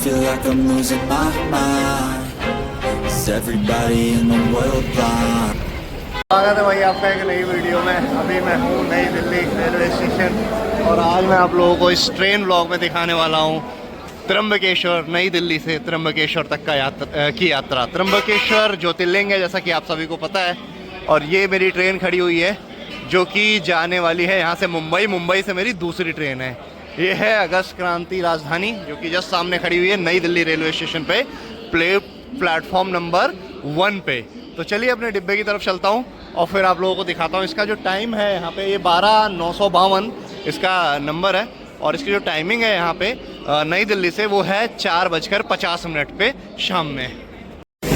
feel like I'm losing my mind. Is everybody in the world blind? स्वागत है भाई आपका एक नई वीडियो में। अभी मैं हूँ नई दिल्ली रेलवे स्टेशन और आज मैं आप लोगों को इस ट्रेन व्लॉग में दिखाने वाला हूँ त्र्यंबकेश्वर, नई दिल्ली से त्र्यंबकेश्वर तक का यात्रा। त्र्यंबकेश्वर ज्योतिर्लिंग है जैसा कि आप सभी को पता है। और ये मेरी ट्रेन खड़ी हुई है जो कि जाने वाली है यहाँ से मुंबई। मुंबई से मेरी दूसरी ट्रेन है। ये है अगस्त क्रांति राजधानी जो कि जस्ट सामने खड़ी हुई है नई दिल्ली रेलवे स्टेशन पे, प्लेटफॉर्म नंबर 1 पे। तो चलिए अपने डिब्बे की तरफ चलता हूँ और फिर आप लोगों को दिखाता हूँ। इसका जो टाइम है यहाँ पे, ये 12/952 इसका नंबर है। और इसकी जो टाइमिंग है यहाँ पे नई दिल्ली से, वो है 4:50 पे शाम में।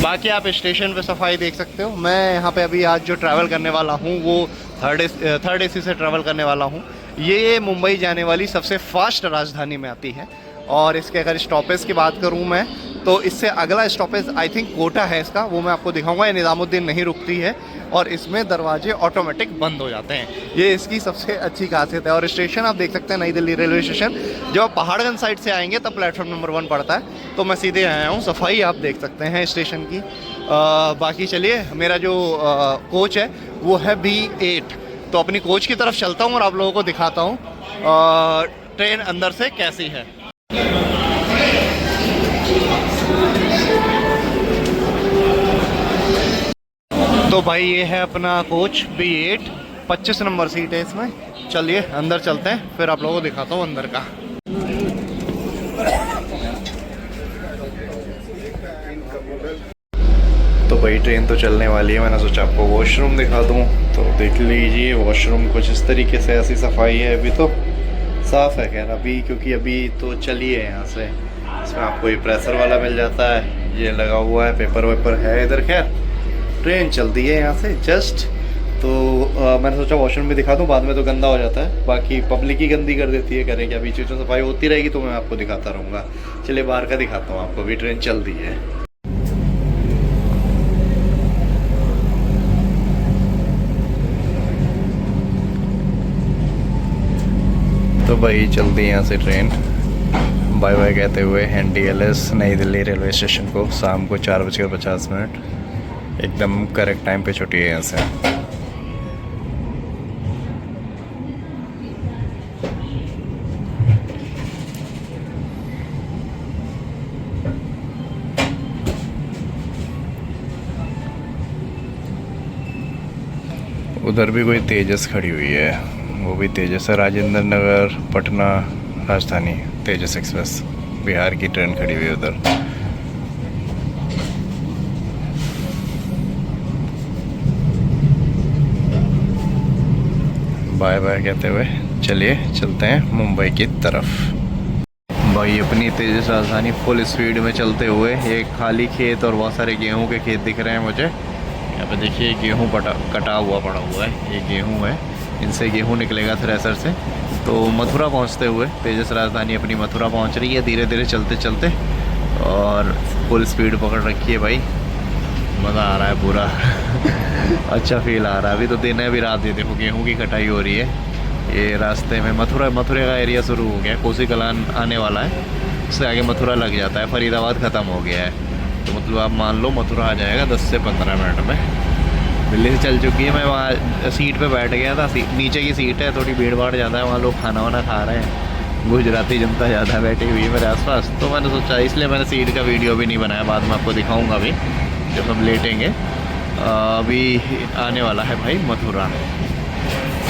बाकी आप स्टेशन पे सफाई देख सकते हो। मैं यहाँ पे अभी आज जो ट्रैवल करने वाला हूँ वो थर्ड एसी से ट्रैवल करने वाला हूँ। ये मुंबई जाने वाली सबसे फास्ट राजधानी में आती है। और इसके अगर स्टॉपेज की बात करूँ मैं, तो इससे अगला स्टॉपेज आई थिंक कोटा है इसका, वो मैं आपको दिखाऊंगा। ये निज़ामुद्दीन नहीं रुकती है और इसमें दरवाजे ऑटोमेटिक बंद हो जाते हैं। ये इसकी सबसे अच्छी खासियत है। और स्टेशन आप देख सकते हैं नई दिल्ली रेलवे स्टेशन। जब आप पहाड़गंज साइड से आएंगे तब प्लेटफॉर्म नंबर 1 पड़ता है। तो मैं सीधे आया हूँ। सफाई आप देख सकते हैं स्टेशन की। बाकी चलिए, मेरा जो कोच है वो है B8। तो अपनी कोच की तरफ चलता हूँ और आप लोगों को दिखाता हूँ ट्रेन अंदर से कैसी है। तो भाई ये है अपना कोच B8, 25 नंबर सीट है इसमें। चलिए अंदर चलते हैं, फिर आप लोगों को दिखाता हूँ अंदर का। तो भाई ट्रेन तो चलने वाली है। मैंने सोचा आपको वॉशरूम दिखा दूँ। तो देख लीजिए वॉशरूम कुछ इस तरीके से, ऐसी सफाई है। अभी तो साफ़ है खैर अभी, क्योंकि अभी तो चली है यहाँ से। इसमें आपको ये प्रेशर वाला मिल जाता है, ये लगा हुआ है, पेपर वेपर है इधर। खैर ट्रेन चलती है यहाँ से जस्ट। तो मैंने सोचा वॉशरूम भी दिखा दूँ, बाद में तो गंदा हो जाता है। बाकी पब्लिक ही गंदी कर देती है, करें क्या। बीच बीच में सफाई होती रहेगी तो मैं आपको दिखाता रहूँगा। चलिए बाहर का दिखाता हूँ आपको भी। ट्रेन चल रही है। तो भाई चलती है यहाँ से ट्रेन। बाय बाय कहते हुए NDLS नई दिल्ली रेलवे स्टेशन को शाम को 4:50 एकदम करेक्ट टाइम पे छुट्टी है यहाँ से। उधर भी कोई तेजस खड़ी हुई है, वो भी तेजस है। राजेंद्र नगर पटना राजधानी तेजस एक्सप्रेस, बिहार की ट्रेन खड़ी हुई है उधर। बाय बाय कहते हुए चलिए चलते हैं मुंबई की तरफ। भाई अपनी तेजस राजधानी फुल स्पीड में चलते हुए, ये खाली खेत और बहुत सारे गेहूं के खेत दिख रहे हैं मुझे। यहाँ पे देखिए गेहूं कटा हुआ पड़ा हुआ है, ये गेहूं है। इनसे गेहूं निकलेगा थ्रेसर से। तो मथुरा पहुँचते हुए तेजस राजधानी अपनी मथुरा पहुँच रही है धीरे धीरे चलते चलते। और फुल स्पीड पकड़ रखी है भाई। मज़ा आ रहा है पूरा अच्छा फील आ रहा है। अभी तो दिन है, अभी रात है। देखो गेहूं की कटाई हो रही है। ये रास्ते में मथुरा का एरिया शुरू हो गया है। कोसी कलान आने वाला है, उससे आगे मथुरा लग जाता है। फरीदाबाद ख़त्म हो गया है। तो मतलब आप मान लो मथुरा आ जाएगा 10 से 15 मिनट में। दिल्ली से चल चुकी है। मैं वहाँ सीट पे बैठ गया था। नीचे की सीट है, थोड़ी भीड़ भाड़ ज़्यादा है, वहाँ लोग खाना वाना खा रहे हैं। गुजराती जनता ज़्यादा बैठी हुई है मेरे आसपास। तो मैंने सोचा, इसलिए मैंने सीट का वीडियो भी नहीं बनाया। बाद में आपको दिखाऊंगा भी जब हम लेटेंगे। अभी आने वाला है भाई मथुरा।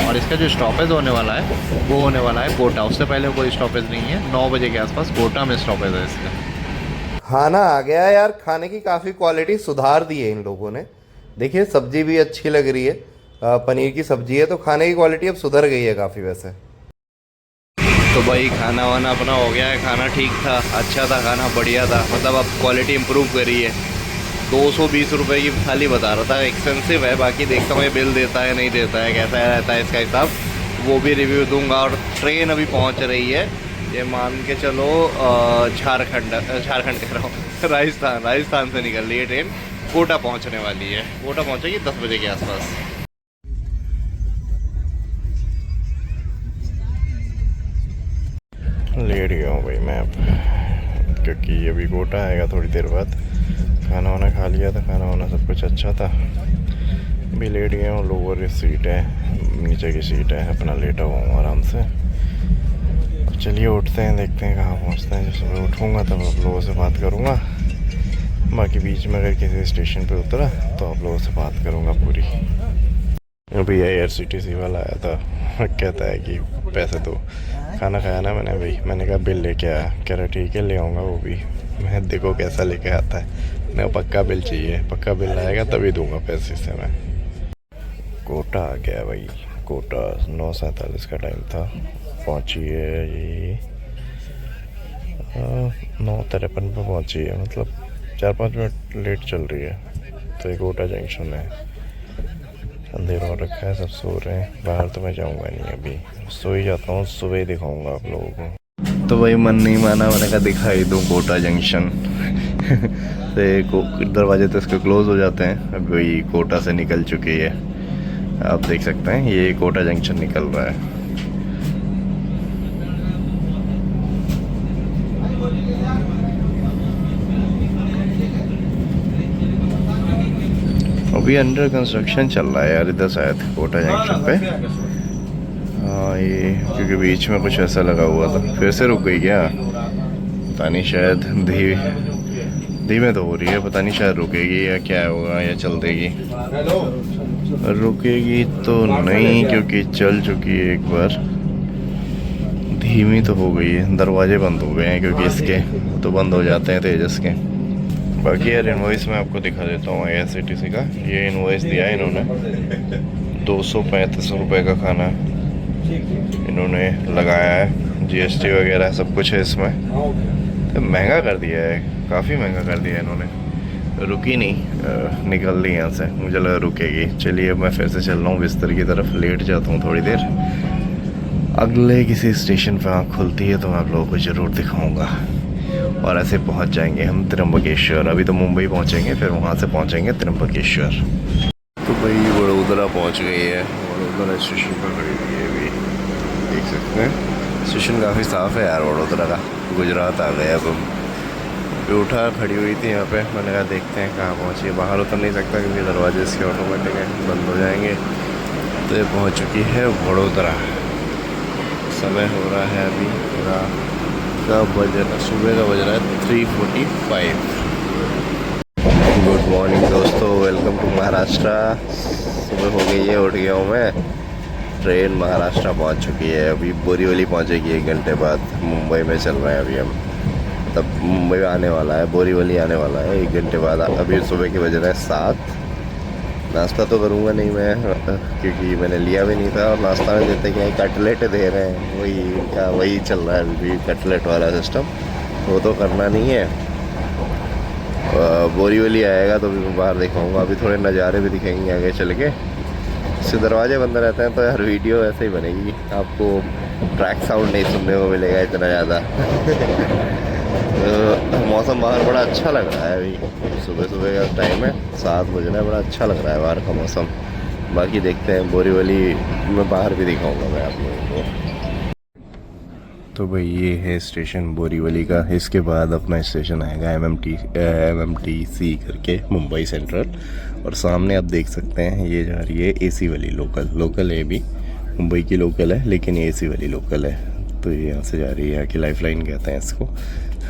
और इसका जो स्टॉपेज होने वाला है वो होने वाला है कोटा। उससे पहले कोई स्टॉपेज नहीं है। 9 बजे के आसपास कोटा में स्टॉपेज है इसका। खाना आ गया यार। खाने की काफ़ी क्वालिटी सुधार दी है इन लोगों ने। देखिए सब्जी भी अच्छी लग रही है, पनीर की सब्जी है। तो खाने की क्वालिटी अब सुधर गई है काफ़ी वैसे। तो भाई खाना वाना अपना हो गया है। खाना ठीक था, अच्छा था, खाना बढ़िया था। मतलब अब क्वालिटी इम्प्रूव करी है। 220 रुपये की थाली बता रहा था, एक्सपेंसिव है। बाकी देखता हूँ ये बिल देता है नहीं देता है, कैसा रहता है इसका हिसाब, वो भी रिव्यू दूंगा। और ट्रेन अभी पहुँच रही है, ये मान के चलो झारखंड कह रहा हूँ राजस्थान से निकल रही है ट्रेन। कोटा पहुँचने वाली है। कोटा पहुँचेगी 10 बजे के आसपास। लेट गया हूँ भाई मैं अब। क्योंकि अभी कोटा आएगा थोड़ी देर बाद। खाना वाना खा लिया था, खाना वाना सब कुछ अच्छा था। अभी लेट गए हूँ, लोअर सीट है, नीचे की सीट है, अपना लेटा हुआ हूँ आराम से। अब चलिए उठते हैं, देखते हैं कहाँ पहुँचते हैं। जब सुबह उठूँगा तब आप लोगों से बात करूँगा। बाकी बीच में अगर किसी स्टेशन पे उतरा तो आप लोगों से बात करूँगा पूरी। अभी IRCTC वाला आया था, कहता है कि पैसे दो। खाना खाया ना मैंने भाई, मैंने कहा बिल लेके आया, कह रहा ठीक है ले आऊँगा वो भी। मैं देखो कैसा लेके आता है, मैं पक्का बिल चाहिए, पक्का बिल आएगा तभी दूंगा पैसे से मैं। कोटा आ गया भाई, कोटा 9:47 का टाइम था, पहुँची है ये 9:53 पे पहुँची है, मतलब 4-5 मिनट लेट चल रही है। तो ये कोटा जंक्शन है, अंधेरा हो रखा है, सब सो रहे हैं बाहर। तो मैं जाऊंगा नहीं, अभी सो ही जाता हूँ, सुबह ही दिखाऊंगा आप लोगों को। तो भाई मन नहीं माना, मैंने कहा दिखाई दूँ कोटा जंक्शन। तो दरवाजे तो इसके क्लोज हो जाते हैं। अभी वही कोटा से निकल चुकी है, आप देख सकते हैं ये कोटा जंक्शन निकल रहा है। अभी अंडर कंस्ट्रक्शन चल रहा है यार इधर शायद कोटा जंक्शन पे। हाँ ये क्योंकि बीच में कुछ ऐसा लगा हुआ था, फिर से रुक गई क्या पता नहीं, शायद धीमे तो हो रही है, पता नहीं शायद रुकेगी या क्या होगा या चल देगी। रुकेगी तो नहीं क्योंकि चल चुकी है एक बार, धीमी तो हो गई है। दरवाजे बंद हो गए हैं क्योंकि इसके तो बंद हो जाते हैं तेजस के। बाकी यार इनवॉइस मैं आपको दिखा देता हूँ IRCTC का। ये इनवॉइस दिया है इन्होंने, 235 रुपये का खाना इन्होंने लगाया है, GST वगैरह सब कुछ है इसमें। तो महंगा कर दिया है, काफ़ी महंगा कर दिया है इन्होंने। रुकी नहीं, निकल ली यहाँ से, मुझे लगा रुकेगी। चलिए अब मैं फिर से चल रहा हूँ बिस्तर की तरफ, लेट जाता हूँ थोड़ी देर। अगले किसी स्टेशन पर आँख खुलती है तो मैं आप लोगों को ज़रूर दिखाऊँगा। और ऐसे पहुंच जाएंगे हम त्र्यंबकेश्वर। अभी तो मुंबई पहुंचेंगे, फिर वहां से पहुंचेंगे त्र्यंबकेश्वर। तो भाई वडोदरा पहुंच गई है, वडोदरा स्टेशन पर खड़ी हुई है अभी, देख सकते हैं। स्टेशन काफ़ी साफ़ है यार वडोदरा का। गुजरात आ गए अब हम। उठा खड़ी हुई थी यहाँ पे, मैंने कहा देखते हैं कहाँ पहुँची है। बाहर उतर नहीं सकता क्योंकि दरवाजे इसके ऑटोमेटिक है, बंद हो जाएंगे। तो ये पहुँच चुकी है वडोदरा। समय हो रहा है अभी का बज रहा, सुबह का बज रहा है 3:45। गुड मॉर्निंग दोस्तों, वेलकम टू महाराष्ट्र। सुबह हो गई है, उठ गया हूँ मैं। ट्रेन महाराष्ट्र पहुँच चुकी है, अभी बोरीवली पहुँचेगी 1 घंटे बाद। मुंबई में चल रहे हैं अभी हम, तब मुंबई आने वाला है, बोरीवली आने वाला है 1 घंटे बाद। अभी सुबह के बज रहे हैं 7। नाश्ता तो करूँगा नहीं मैं क्योंकि मैंने लिया भी नहीं था। और नाश्ता में देते क्या, कटलेट दे रहे हैं, वही चल रहा है अभी, कटलेट वाला सिस्टम। वो तो करना नहीं है। बोरीवली आएगा तो भी मैं बाहर दिखाऊंगा। अभी थोड़े नज़ारे भी दिखाएंगे आगे चल के। इससे दरवाजे बंद रहते हैं तो यार वीडियो ऐसे ही बनेगी, आपको ट्रैक साउंड नहीं सुनने को मिलेगा इतना ज़्यादा। तो मौसम बाहर बड़ा अच्छा लग रहा है, अभी सुबह सुबह का टाइम है, 7 बज रहा है, बड़ा अच्छा लग रहा है बाहर का मौसम। बाकी देखते हैं, बोरीवली में बाहर भी दिखाऊंगा मैं आप लोगों को। तो भाई ये है स्टेशन बोरीवली का। इसके बाद अपना स्टेशन आएगा MMTC करके, मुंबई सेंट्रल। और सामने आप देख सकते हैं ये जा रही है AC वाली लोकल है, भी मुंबई की लोकल है लेकिन AC वाली लोकल है। तो ये यहाँ से जा रही है, कि लाइफ लाइन कहते हैं इसको।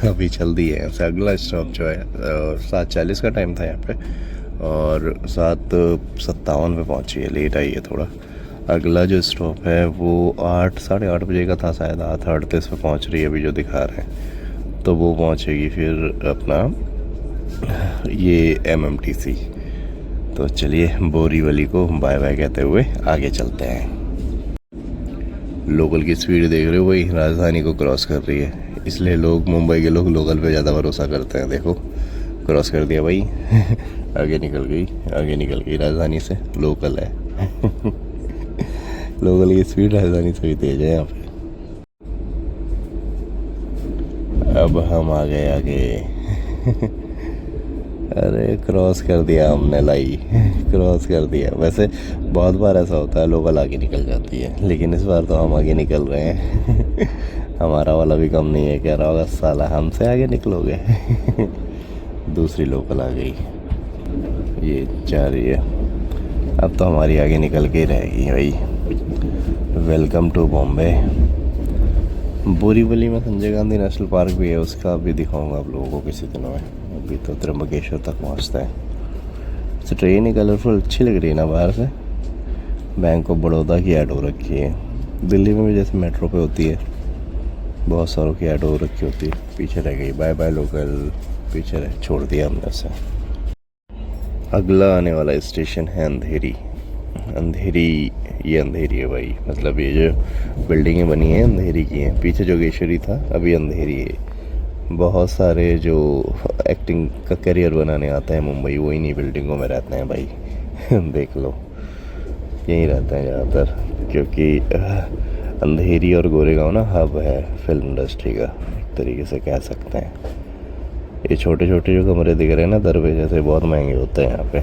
अभी चल दी है यहाँ से। अगला स्टॉप जो है 7:40 का टाइम था यहाँ पे, और 7:57 पे पहुँची है, लेट आई है थोड़ा। अगला जो स्टॉप है वो 8 साढ़े 8 बजे का था शायद, 8:38 पे पहुँच रही है अभी जो दिखा रहे हैं। तो वो पहुँचेगी फिर अपना ये MMTC। तो चलिए बोरीवली को बाय बाय कहते हुए आगे चलते हैं। लोकल की स्पीड देख रहे हो, वही राजधानी को क्रॉस कर रही है, इसलिए लोग, मुंबई के लोग लोकल पे ज़्यादा भरोसा करते हैं। देखो क्रॉस कर दिया भाई। आगे निकल गई राजधानी से, लोकल है। लोकल की स्पीड राजधानी से भी तेज है यहाँ पे। अब हम आ गए आगे। अरे क्रॉस कर दिया हमने, क्रॉस कर दिया। वैसे बहुत बार ऐसा होता है, लोकल आगे निकल जाती है, लेकिन इस बार तो हम आगे निकल रहे हैं। हमारा वाला भी कम नहीं है, कह रहा होगा साला हमसे आगे निकलोगे। दूसरी लोकल आ गई, ये जा रही है। अब तो हमारी आगे निकल के ही रहेगी भाई। Welcome to Bombay. बोरीवली में संजय गांधी नेशनल पार्क भी है, उसका भी दिखाऊंगा आप लोगों को किसी दिनों में। अभी तो त्र्यंबकेश्वर तक पहुंचता है। तो ट्रेन ही कलरफुल अच्छी लग रही है ना बाहर से। बैंक ऑफ बड़ौदा की ऐड हो रखी है। दिल्ली में भी जैसे मेट्रो पे होती है, बहुत सारों की ऐड हो रखी होती है। पीछे रह गई बाय बाय लोकल, पीछे रह छोड़ दिया हमने उसे। अगला आने वाला स्टेशन है अंधेरी। अंधेरी, ये अंधेरी है भाई, मतलब ये जो बिल्डिंगें बनी हैं अंधेरी की हैं। पीछे जोगेश्वरी था, अभी अंधेरी है। बहुत सारे जो एक्टिंग का करियर बनाने आता है मुंबई, वो इन्हीं बिल्डिंगों में रहते हैं भाई। देख लो, यहीं रहते हैं ज़्यादातर, क्योंकि अंधेरी और गोरेगांव ना हब है फिल्म इंडस्ट्री का, एक तरीके से कह सकते हैं। ये छोटे छोटे जो कमरे दिख रहे हैं ना दरवाजे से, बहुत महंगे होते हैं यहाँ पे।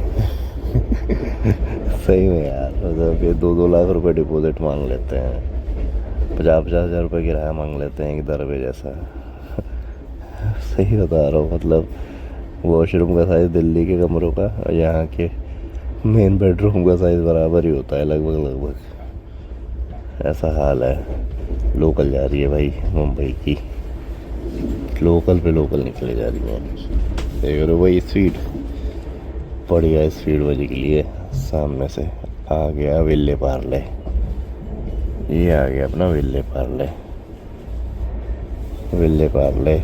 सही में यार, मतलब ये 2-2 लाख रुपए डिपॉजिट मांग लेते हैं, 50-50 हज़ार रुपये किराया मांग लेते हैं एक दरवाजे जैसा। सही बता रहा हूँ, मतलब वॉशरूम का साइज़ दिल्ली के कमरों का और यहाँ के मेन बेडरूम का साइज़ बराबर ही होता है लगभग। ऐसा हाल है। लोकल जा रही है भाई मुंबई की, लोकल पे लोकल निकले जा रही है। देख रहे हो भाई स्पीड, बढ़िया स्पीड बज के लिए। सामने से आ गया विल्ले पार्ले, ये आ गया अपना विल्ले पार्ले। विल्ले पार्ले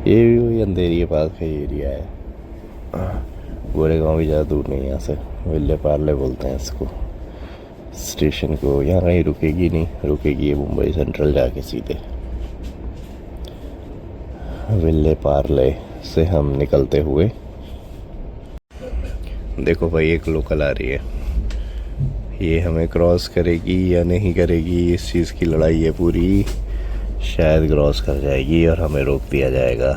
ये भी वही अंधेरी के पास का एरिया है। गोरेगांव भी ज़्यादा दूर नहीं है यहाँ से। विल्ले पार्ले बोलते हैं इसको स्टेशन को। यहाँ कहीं रुकेगी नहीं, रुकेगी ये मुंबई सेंट्रल जाके सीधे। विल्ले पार्ले से हम निकलते हुए, देखो भाई एक लोकल आ रही है। ये हमें क्रॉस करेगी या नहीं करेगी, इस चीज़ की लड़ाई है पूरी। शायद क्रॉस कर जाएगी और हमें रोक दिया जाएगा।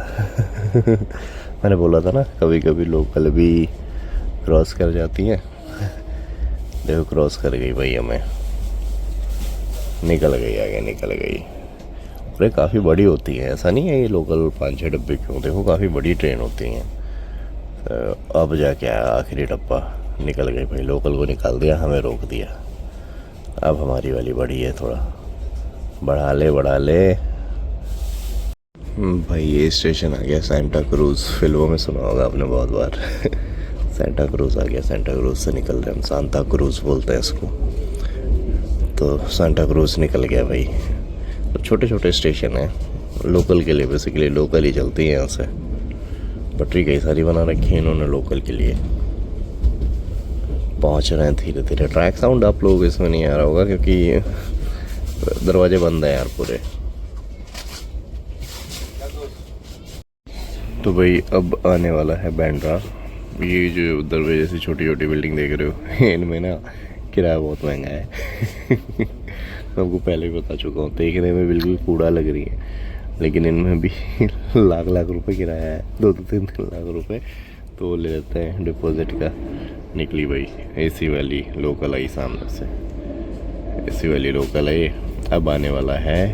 मैंने बोला था ना कभी कभी लोकल भी क्रॉस कर जाती हैं। देखो क्रॉस कर गई भाई, हमें निकल गई आगे, निकल गई। अरे काफ़ी बड़ी होती है, ऐसा नहीं है ये लोकल 5-6 डब्बे क्यों, देखो काफ़ी बड़ी ट्रेन होती हैं। तो अब जाके आया आखिरी डब्बा, निकल गई भाई। लोकल को निकाल दिया, हमें रोक दिया। अब हमारी वाली बड़ी है, थोड़ा बढ़ा ले भाई। ये स्टेशन आ गया सेंटा क्रूज़, फिल्मों में सुना होगा आपने बहुत बार। सेंटा क्रूज़ आ गया, सेंटा क्रूज़ से निकल रहे हम। सांता क्रूज़ बोलते हैं इसको। तो सेंटा क्रूज़ निकल गया भाई। तो छोटे छोटे स्टेशन हैं लोकल के लिए, बेसिकली लोकल ही चलती है यहाँ से। पटरी कई सारी बना रखी है इन्होंने लोकल के लिए। पहुँच रहे हैं धीरे धीरे। ट्रैक साउंड आप लोगों को इसमें नहीं आ रहा होगा क्योंकि दरवाजे बंद हैं यार पूरे। तो भाई अब आने वाला है बांद्रा। ये जो दरवाजे से छोटी छोटी बिल्डिंग देख रहे हो, इनमें ना किराया बहुत महंगा है। मैं आपको पहले भी बता चुका हूँ, देखने में बिल्कुल कूड़ा लग रही है, लेकिन इनमें भी लाख रुपए किराया है, 2-3 लाख रुपए तो ले लेते हैं डिपॉजिट का। निकली भाई एसी वाली लोकल आई सामने से, एसी वाली लोकल आई। अब आने वाला है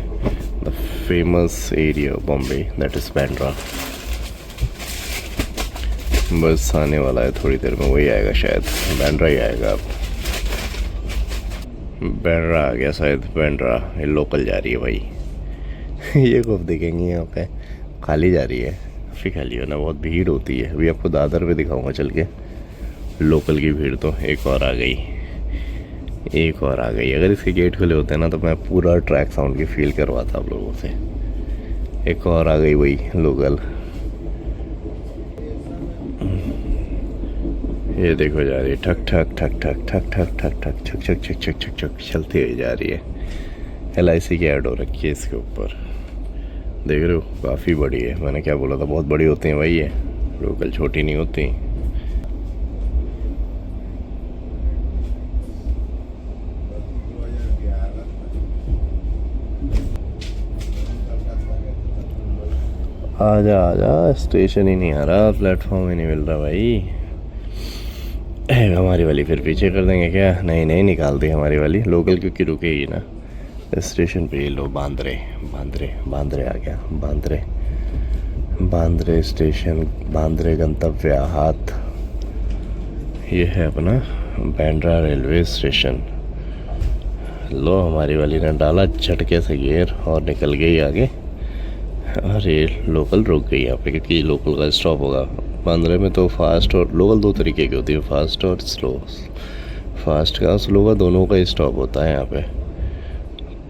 the famous area of Bombay, that is Bandra. बस आने वाला है थोड़ी देर में, वही आएगा शायद, बांद्रा ही आएगा। अब बांद्रा आ गया शायद, बांद्रा। ये लोकल जा रही है भाई। ये कब देखेंगे यहाँ पे, खाली जा रही है, काफ़ी खाली है ना, बहुत भीड़ होती है। अभी आपको दादर पे दिखाऊंगा चल के लोकल की भीड़। तो एक और आ गई, एक और आ गई। अगर इसके गेट खुले होते हैं ना तो मैं पूरा ट्रैक साउंड की फील करवाता आप लोगों से। एक और आ गई वही लोकल। ये देखो जा रही है, ठक ठक ठक ठक ठक ठक ठक ठक छक छक छक छक छक छक चलती हुई जा रही है। LIC की ऐड हो रखी है इसके ऊपर, देख रहे हो, काफ़ी बड़ी है। मैंने क्या बोला था, बहुत बड़ी होती हैं भाई ये लोकल, छोटी नहीं होती। आजा आजा, स्टेशन ही नहीं आ रहा, प्लेटफॉर्म ही नहीं मिल रहा भाई। हमारी वाली फिर पीछे कर देंगे क्या? नहीं नहीं, निकाल दी हमारी वाली। लोकल क्योंकि रुकेगी ना, स्टेशन पे ये लो बांद्रे बांद्रे बांद्रे आ गया। बांद्रे बांद्रे स्टेशन, बांद्रे गंतव्य हाथ। ये है अपना बांद्रा रेलवे स्टेशन। लो हमारी वाली ने डाला झटके से गियर और निकल गई आगे। और ये लोकल रुक गई यहाँ पे क्योंकि लोकल का स्टॉप होगा। बांद्रे में तो फास्ट और लोकल दो तरीके की होती है, फास्ट और स्लो। फास्ट का स्लो का दोनों का स्टॉप होता है यहाँ पे।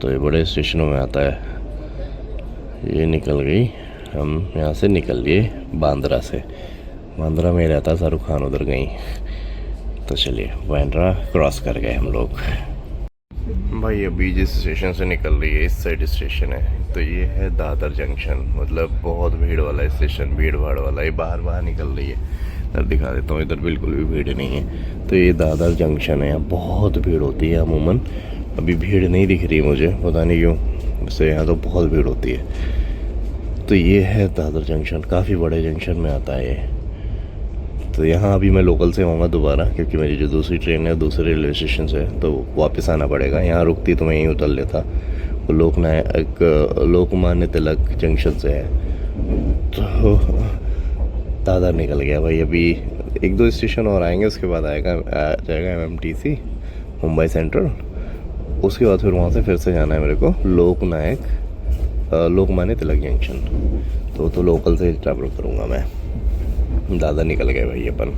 तो ये बड़े स्टेशनों में आता है। ये निकल गई, हम यहाँ से निकल लिए बांद्रा से। बांद्रा में रहता शाहरुख खान, उधर गई। तो चलिए बांद्रा क्रॉस कर गए हम लोग। भाई अभी जिस स्टेशन से निकल रही है इस साइड स्टेशन है, तो ये है दादर जंक्शन। मतलब बहुत भीड़ वाला स्टेशन, भीड़ भाड़ वाला। ये बाहर बाहर निकल रही है, इधर दिखा देता हूँ। इधर बिल्कुल भी भीड़ नहीं है। तो ये दादर जंक्शन है, यहाँ बहुत भीड़ होती है अमूमन। अभी भीड़ नहीं दिख रही मुझे, पता नहीं क्यों, वैसे यहाँ तो बहुत भीड़ होती है। तो ये है दादर जंक्शन, काफ़ी बड़े जंक्शन में आता है ये। तो यहाँ अभी मैं लोकल से आऊँगा दोबारा, क्योंकि मेरी जो दूसरी ट्रेन है दूसरे रेलवे स्टेशन से, तो वापस आना पड़ेगा। यहाँ रुकती तो मैं यहीं उतर लेता। वो लोकमान्य तिलक जंक्शन से है। तो दादर निकल गया भाई। अभी एक दो स्टेशन और आएंगे, उसके बाद आ जाएगा MMTC मुंबई सेंट्रल। उसके बाद फिर वहाँ से फिर से जाना है मेरे को लोकमान्य तिलक जंक्शन। तो लोकल से ट्रैवल करूँगा मैं। दादर निकल गए भाई अपन।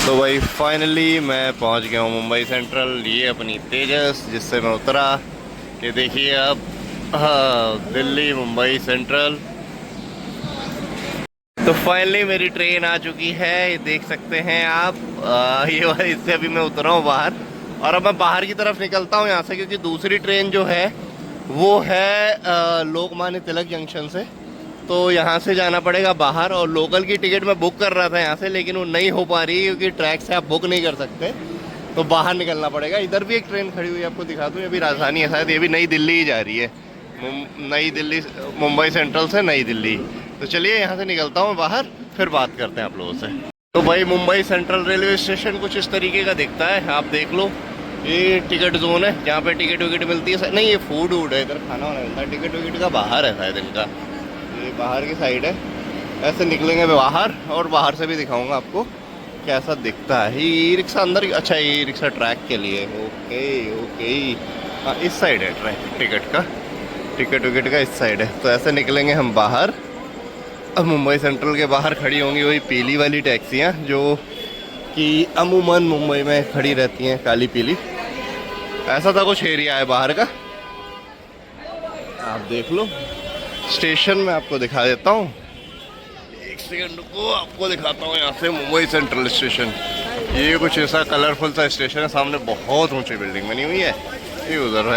तो भाई फाइनली मैं पहुंच गया हूँ मुंबई सेंट्रल। ये अपनी तेजस जिससे मैं उतरा। ये देखिए अब दिल्ली मुंबई सेंट्रल। तो फाइनली मेरी ट्रेन आ चुकी है, ये देख सकते हैं आप। ये वाली, इससे अभी मैं उतरा हूँ बाहर और अब मैं बाहर की तरफ निकलता हूँ यहाँ से, क्योंकि दूसरी ट्रेन जो है वो है लोकमान्य तिलक जंक्शन से। तो यहाँ से जाना पड़ेगा बाहर। और लोकल की टिकट मैं बुक कर रहा था यहाँ से, लेकिन वो नहीं हो पा रही क्योंकि ट्रैक से आप बुक नहीं कर सकते। तो बाहर निकलना पड़ेगा। इधर भी एक ट्रेन खड़ी हुई है, आपको दिखा दूँ। ये भी राजधानी है शायद, ये भी नई दिल्ली ही जा रही है। नई दिल्ली, मुंबई सेंट्रल से नई दिल्ली। तो चलिए यहाँ से निकलता हूँ बाहर, फिर बात करते हैं आप लोगों से। तो भाई मुंबई सेंट्रल रेलवे स्टेशन कुछ इस तरीके का दिखता है, आप देख लो। ये टिकट जोन है जहाँ पे टिकट विकट मिलती है। नहीं, ये फूड वूड है, इधर खाना वाना मिलता है। टिकट विकट का बाहर है शायद इनका, ये बाहर की साइड है। ऐसे निकलेंगे बाहर और बाहर से भी दिखाऊंगा आपको कैसा दिखता है। ई रिक्शा अंदर, अच्छा ई रिक्शा ट्रैक के लिए। ओके ओके, हाँ इस साइड है ट्रैक टिकट विकट का इस साइड है। तो ऐसे निकलेंगे हम बाहर। अब मुंबई सेंट्रल के बाहर खड़ी होंगी वही पीली वाली टैक्सियाँ जो कि अमूमन मुंबई में खड़ी रहती हैं, काली पीली। ऐसा था कुछ एरिया है बाहर का, आप देख लो। स्टेशन में आपको दिखा देता हूँ, एक सेकंड को आपको दिखाता हूँ यहाँ से मुंबई सेंट्रल स्टेशन। ये कुछ ऐसा कलरफुल सा स्टेशन है। सामने बहुत ऊंची बिल्डिंग बनी हुई है। ये उधर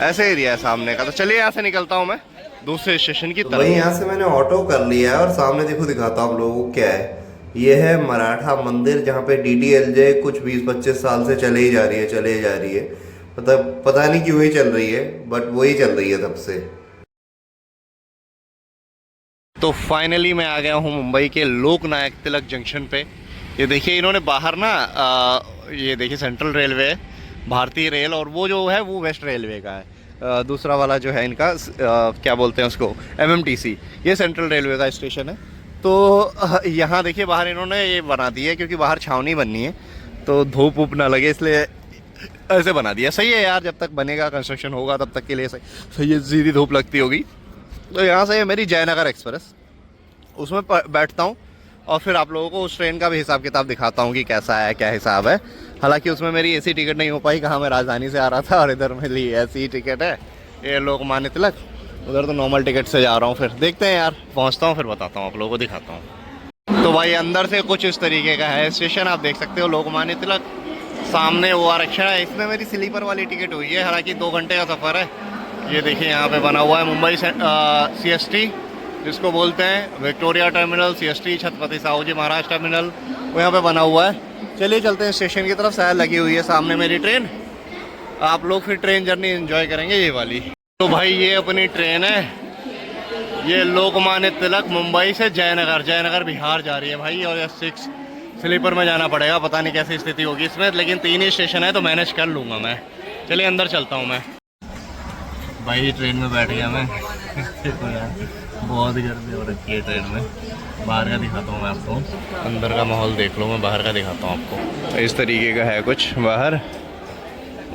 ऐसे एरिया है सामने का। तो चलिए यहाँ से निकलता हूँ मैं दूसरे स्टेशन की तरफ। वही यहाँ से मैंने ऑटो कर लिया है और सामने देखो दिखाता हूँ आप लोगों को क्या है। ये है मराठा मंदिर, जहाँ पे DDLJ कुछ 20-25 साल से चले ही जा रही है। पता नहीं क्यों ही चल रही है, बट वही चल रही है तब से। तो फाइनली मैं आ गया हूँ मुंबई के लोकनायक तिलक जंक्शन पे। ये देखिए इन्होंने बाहर ना ये देखिए सेंट्रल रेलवे है, भारतीय रेल, और वो जो है वो वेस्ट रेलवे का है। दूसरा वाला जो है इनका क्या बोलते हैं उसको, MMTC। ये सेंट्रल रेलवे का स्टेशन है। तो यहाँ देखिए बाहर इन्होंने ये बना दी है, क्योंकि बाहर छावनी बननी है तो धूप वूप ना लगे, इसलिए ऐसे बना दिया। सही है यार, जब तक बनेगा कंस्ट्रक्शन होगा तब तक के लिए सही है, सीधी धूप लगती होगी। तो यहाँ से मेरी जयनगर एक्सप्रेस, उसमें बैठता हूँ और फिर आप लोगों को उस ट्रेन का भी हिसाब किताब दिखाता हूँ कि कैसा है, क्या हिसाब है। हालांकि उसमें मेरी AC टिकट नहीं हो पाई, कहाँ मैं राजधानी से आ रहा था और इधर मेरी ऐसी टिकट है ये लोकमान्य तिलक। उधर तो नॉर्मल टिकट से जा रहा हूँ। फिर देखते हैं यार, पहुँचता हूँ फिर बताता हूँ आप लोगों को, दिखाता हूँ। तो भाई अंदर से कुछ इस तरीके का है स्टेशन, आप देख सकते हो लोकमान्य तिलक। सामने वो आरक्षण है, इसमें मेरी स्लीपर वाली टिकट हुई है, हालांकि 2 घंटे का सफ़र है। ये देखिए यहाँ पे बना हुआ है मुंबई CST जिसको बोलते हैं Victoria terminal, CST Chhatrapati Sahuji Maharaj terminal, वो यहाँ पे बना हुआ है। चलिए चलते हैं स्टेशन की तरफ, शायद लगी हुई है सामने मेरी ट्रेन। आप लोग फिर ट्रेन जर्नी एंजॉय करेंगे ये वाली। तो भाई ये अपनी ट्रेन है, ये लोकमान्य तिलक मुंबई से जयनगर बिहार जा रही है भाई। और 6 स्लीपर में जाना पड़ेगा, पता नहीं कैसी स्थिति होगी इसमें, लेकिन 3 ही स्टेशन है तो मैनेज कर लूँगा मैं। चलिए अंदर चलता हूँ मैं। भाई ट्रेन में बैठ गया मैं। बहुत गर्मी हो रखी है ट्रेन में। बाहर का दिखाता हूँ मैं आपको, अंदर का माहौल देख लो, मैं बाहर का दिखाता हूँ आपको। इस तरीके का है कुछ बाहर,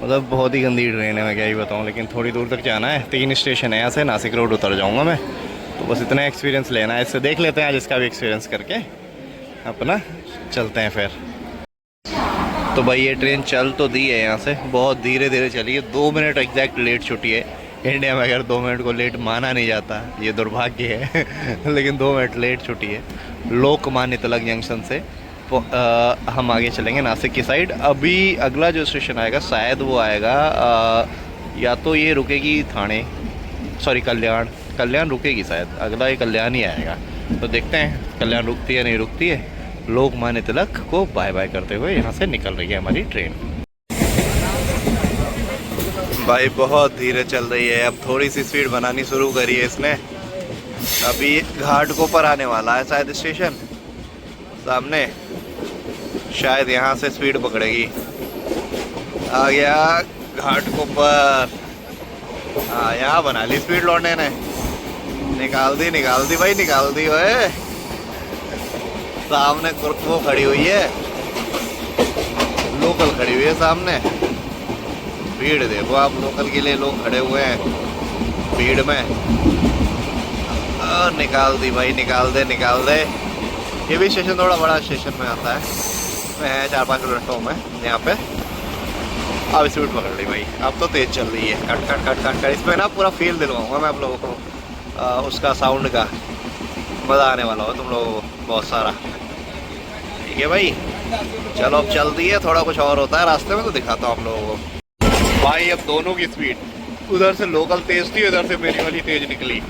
मतलब बहुत ही गंदी ट्रेन है, मैं क्या ही बताऊँ। लेकिन थोड़ी दूर तक जाना है, 3 स्टेशन है यहाँ से, नासिक रोड उतर जाऊँगा मैं। तो बस इतना एक्सपीरियंस लेना है, इससे देख लेते हैं आज इसका भी एक्सपीरियंस करके अपना चलते हैं फिर। तो भाई ये ट्रेन चल तो दी है यहाँ से, बहुत धीरे धीरे चली है। 2 मिनट एग्जैक्ट लेट छुट्टी है। इंडिया में अगर 2 मिनट को लेट माना नहीं जाता, ये दुर्भाग्य है। लेकिन 2 मिनट लेट छुट्टी है। लोकमान्य तिलक जंक्शन से हम आगे चलेंगे नासिक की साइड। अभी अगला जो स्टेशन आएगा शायद वो आएगा या तो ये रुकेगी थाने, सॉरी कल्याण रुकेगी शायद, अगला ये कल्याण ही आएगा। तो देखते हैं कल्याण रुकती है नहीं रुकती है। लोकमान्य तिलक को बाय बाय करते हुए यहाँ से निकल रही है हमारी ट्रेन। भाई बहुत धीरे चल रही है, अब थोड़ी सी स्पीड बनानी शुरू करी है इसने। अभी घाट को पर आने वाला है शायद स्टेशन सामने, शायद यहाँ से स्पीड पकड़ेगी। आ गया घाट को पर। हाँ यहाँ बना ली स्पीड लौटने ने, निकाल दी भाई, निकाल दी। ओए सामने वो खड़ी हुई है, लोकल खड़ी हुई है सामने। भीड़ देखो आप, लोकल के लिए लोग खड़े हुए हैं भीड़ में। निकाल दी भाई, निकाल दे। ये भी स्टेशन थोड़ा बड़ा स्टेशन में आता है, मैं 4-5 प्लेटफॉर्म में यहाँ पे। अब स्पीड पकड़ ली भाई, अब तो तेज चल रही है। कट। इसमें ना पूरा फील दिलवाऊंगा मैं आप लोगों को, उसका साउंड का मज़ा आने वाला हो तुम लोगों को बहुत सारा। ठीक है भाई, चलो अब चलती है। थोड़ा कुछ और होता है रास्ते में तो दिखाता हूँ आप लोगों को। भाई अब दोनों की स्पीड, उधर से लोकल तेज थी, उधर से मेरी वाली तेज निकली।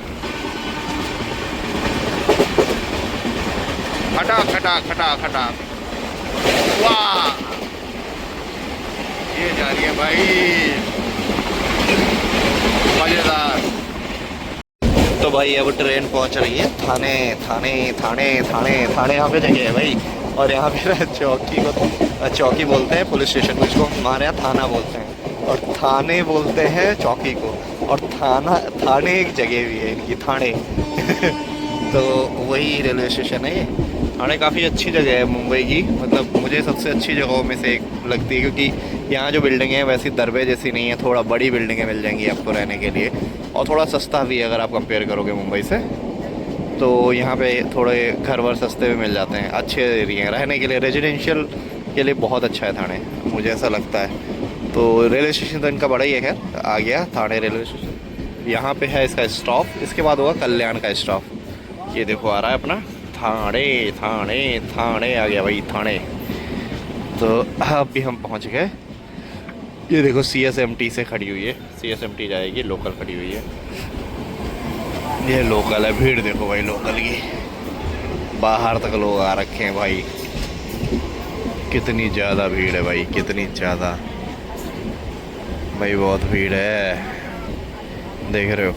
खटा। वाह ये जा रही है भाई, मजेदार। तो भाई अब ट्रेन पहुंच रही है थाने। यहाँ पे जगह है भाई। और यहाँ पे चौकी बोलते हैं पुलिस स्टेशन को, इसको हमारे यहाँ थाना बोलते हैं, और थाने बोलते हैं चौकी को। और थाने एक जगह भी है इनकी, थाने। तो वही रेलवे स्टेशन है ये। थाने काफ़ी अच्छी जगह है मुंबई की, मतलब मुझे सबसे अच्छी जगहों में से एक लगती है, क्योंकि यहाँ जो बिल्डिंगें हैं वैसी दरबे जैसी नहीं है, थोड़ा बड़ी बिल्डिंगें मिल जाएंगी आपको रहने के लिए, और थोड़ा सस्ता भी है अगर आप कंपेयर करोगे मुंबई से। तो यहाँ पे थोड़े घर वर सस्ते भी मिल जाते हैं, अच्छे एरिया हैं रहने के लिए, रेजिडेंशियल के लिए बहुत अच्छा है थाने, मुझे ऐसा लगता है। तो रेलवे स्टेशन तो इनका बड़ा ही है। खैर आ गया थाने रेलवे स्टेशन, यहाँ पे है इसका स्टॉप, इसके बाद होगा कल्याण का स्टॉप। ये देखो आ रहा है अपना थाने आ गया भाई, थाने। तो अब भी हम पहुँच गए। ये देखो CSMT से खड़ी हुई है, CSMT जाएगी, लोकल खड़ी हुई है। ये लोकल है, भीड़ देखो भाई लोकल की, बाहर तक लोग आ रखे हैं भाई। कितनी ज़्यादा भीड़ है भाई, कितनी ज़्यादा भाई, बहुत भीड़ है, देख रहे हो।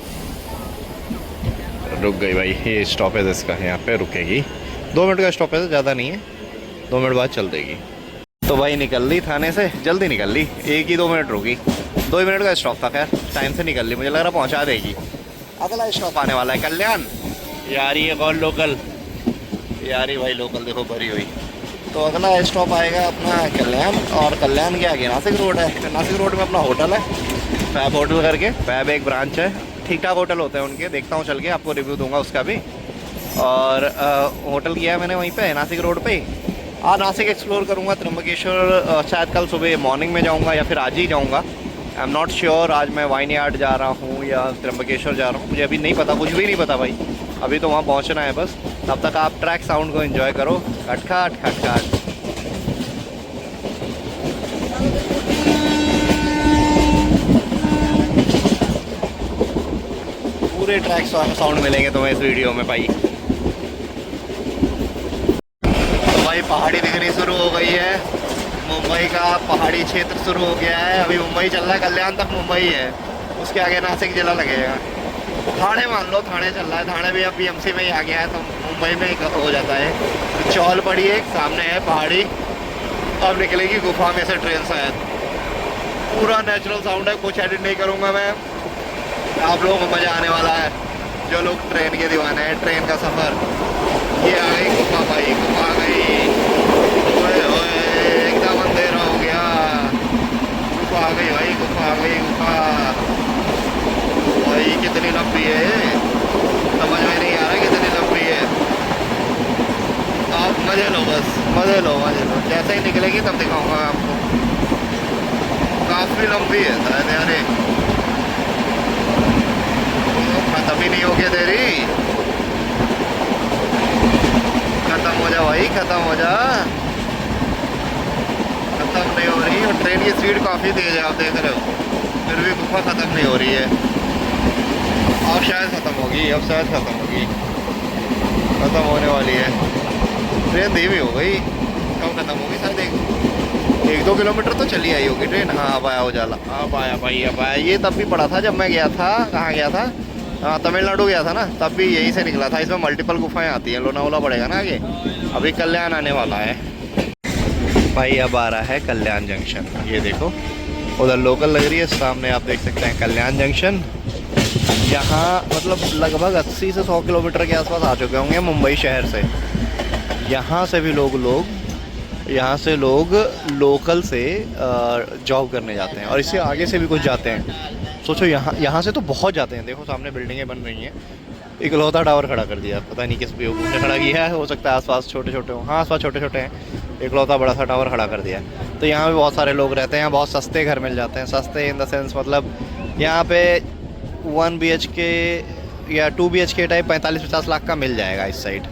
रुक गई भाई, ये स्टॉपेज इसका, यहाँ पे रुकेगी। 2 मिनट का स्टॉपेज है, ज़्यादा नहीं है, 2 मिनट बाद चल देगी। तो भाई निकल ली थाने से, जल्दी निकल ली, 1 ही 2 मिनट रुकी। 2 मिनट का स्टॉप था, खैर टाइम से निकल ली, मुझे लग रहा पहुँचा देगी। अगला स्टॉप आने वाला है कल्याण। यारी है कौन लोकल, यारी भाई लोकल देखो भरी हुई। तो अगला स्टॉप आएगा अपना कल्याण, और कल्याण के आगे नासिक रोड है। नासिक रोड में अपना होटल है, फैब होटल करके, फैब एक ब्रांच है, ठीक ठाक होटल होते हैं उनके, देखता हूँ चल के, आपको रिव्यू दूंगा उसका भी। और होटल किया है मैंने वहीं पे नासिक रोड पे। नासिक एक्सप्लोर करूँगा, त्र्यंबकेश्वर शायद कल सुबह मॉर्निंग में जाऊँगा या फिर आज ही जाऊँगा, आई एम नॉट श्योर। आज मैं वाइन यार्ड जा रहा हूँ या त्र्यंबकेश्वर जा रहा हूँ, मुझे अभी नहीं पता, कुछ भी नहीं पता भाई, अभी तो वहाँ पहुँचना है बस। तब तक आप ट्रैक साउंड को एंजॉय करो, खटखट। पूरे ट्रैक साउंड मिलेंगे तुम्हें इस वीडियो में भाई। तो भाई पहाड़ी दिखनी शुरू हो गई है, मुंबई का पहाड़ी क्षेत्र शुरू हो गया है। अभी मुंबई चल रहा है, कल्याण तक मुंबई है, उसके आगे नासिक जिला लगेगा। थाने मान लो, थाने चल रहा है, थाने भी अब BMC में ही आ गया है, तो मुंबई में ही हो जाता है। तो चौल पड़ी है, सामने है पहाड़ी, अब निकलेगी गुफा में से ट्रेन शायद। पूरा नेचुरल साउंड है, कुछ एडिट नहीं करूँगा मैं, आप लोगों को मज़ा आने वाला है जो लोग ट्रेन के दीवाने हैं, ट्रेन का सफ़र। ये आ गई गुफा भाई, गुफा आ गई, ओए ओए एकदम अंधेरा हो गया। गुफा आ गई भाई, गुफा आ गई, गुफा भाई कितनी लंबी है, समझ में नहीं आ रहा कितनी लंबी है। आप मज़े लो, बस मज़े लो, मज़े लो। जैसे ही निकलेगी तब दिखाऊंगा आपको। काफ़ी लंबी है शायद यार, खत्म ही नहीं हो गया तेरी, खत्म हो जा भाई, खत्म हो जा, खत्म नहीं हो रही। और ट्रेन की स्पीड काफ़ी तेज़ है, आप देख रहे हो, फिर भी गुफा ख़त्म नहीं हो रही है। अब शायद ख़त्म होगी, अब शायद ख़त्म होगी, ख़त्म होने वाली है। ट्रेन धीमी हो गई, कब ख़त्म होगी? शायद 1-2 किलोमीटर तो चली आई होगी ट्रेन। हाँ अब आया उजाला, अब आया भाई, अब आया। ये तब भी पड़ा था जब मैं गया था, कहाँ गया था, हाँ तमिलनाडु गया था ना, तब भी यहीं से निकला था। इसमें मल्टीपल गुफाएं आती हैं, लोनावाला पड़ेगा ना आगे। अभी कल्याण आने वाला है भाई, अब आ रहा है कल्याण जंक्शन। ये देखो उधर लोकल लग रही है, सामने आप देख सकते हैं कल्याण जंक्शन। यहाँ मतलब लगभग 80 से 100 किलोमीटर के आसपास आ चुके होंगे मुंबई शहर से। यहाँ से भी यहाँ से लोग लोकल से जॉब करने जाते हैं, और इससे आगे से भी कुछ जाते हैं। सोचो यहाँ से तो बहुत जाते हैं। देखो सामने बिल्डिंगें बन रही हैं, इकलौता टावर खड़ा कर दिया, पता नहीं किस बेवकूफ़ ने खड़ा किया है, हो सकता है आसपास छोटे छोटे हों। हाँ आसपास छोटे छोटे हैं, इकलौता बड़ा सा टावर खड़ा कर दिया। तो यहाँ पे बहुत सारे लोग रहते हैं, यहाँ बहुत सस्ते घर मिल जाते हैं। सस्ते इन द सेंस मतलब यहाँ पे 1 BHK या 2 BHK टाइप 45-50 लाख का मिल जाएगा इस साइड।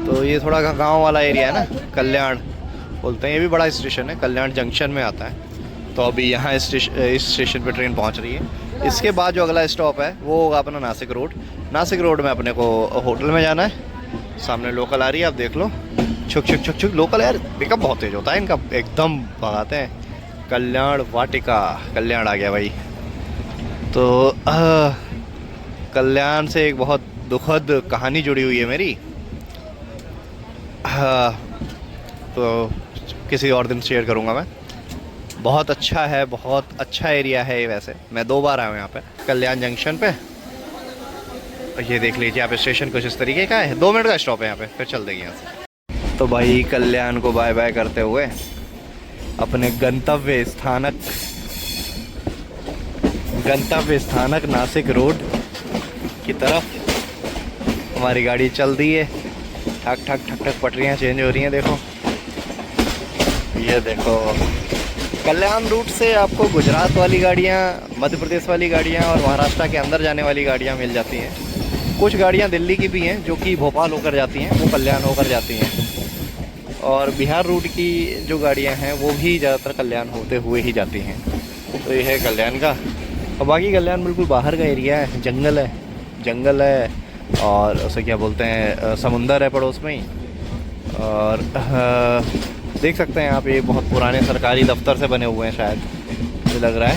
तो ये थोड़ा गाँव वाला एरिया है ना, कल्याण बोलते हैं। ये भी बड़ा स्टेशन है, कल्याण जंक्शन में आता है। तो अभी यहाँ इस स्टेशन पे ट्रेन पहुँच रही है। इसके बाद जो अगला स्टॉप है वो होगा अपना नासिक रोड। नासिक रोड में अपने को होटल में जाना है। सामने लोकल आ रही है, आप देख लो, छुक छुक छुक छुक। लोकल यार पिकअप बहुत तेज़ होता है इनका, एकदम भगाते हैं। कल्याण वाटिका, कल्याण आ गया भाई। तो कल्याण से एक बहुत दुखद कहानी जुड़ी हुई है मेरी, तो किसी और दिन शेयर करूँगा मैं। बहुत अच्छा है, बहुत अच्छा एरिया है ये। वैसे मैं 2 बार आया हूँ यहाँ पे कल्याण जंक्शन पे। ये देख लीजिए आप, स्टेशन कुछ इस तरीके का है। 2 मिनट का स्टॉप है यहाँ पे, फिर चल देंगे यहाँ से। तो भाई कल्याण को बाय बाय करते हुए अपने गंतव्य स्थानक नासिक रोड की तरफ हमारी गाड़ी चल दी है। ठक ठक ठक ठक पटरियाँ चेंज हो रही हैं। देखो ये देखो, कल्याण रूट से आपको गुजरात वाली गाड़ियाँ, मध्य प्रदेश वाली गाड़ियाँ और महाराष्ट्र के अंदर जाने वाली गाड़ियाँ मिल जाती हैं। कुछ गाड़ियाँ दिल्ली की भी हैं जो कि भोपाल होकर जाती हैं, वो कल्याण होकर जाती हैं। और बिहार रूट की जो गाड़ियाँ हैं वो भी ज़्यादातर कल्याण होते हुए ही जाती हैं। तो ये है कल्याण का। और बाकी कल्याण बिल्कुल बाहर का एरिया है, जंगल है और उसे क्या बोलते हैं, समुंदर है पड़ोस में ही। और देख सकते हैं आप, ये बहुत पुराने सरकारी दफ्तर से बने हुए हैं शायद, मुझे लग रहा है।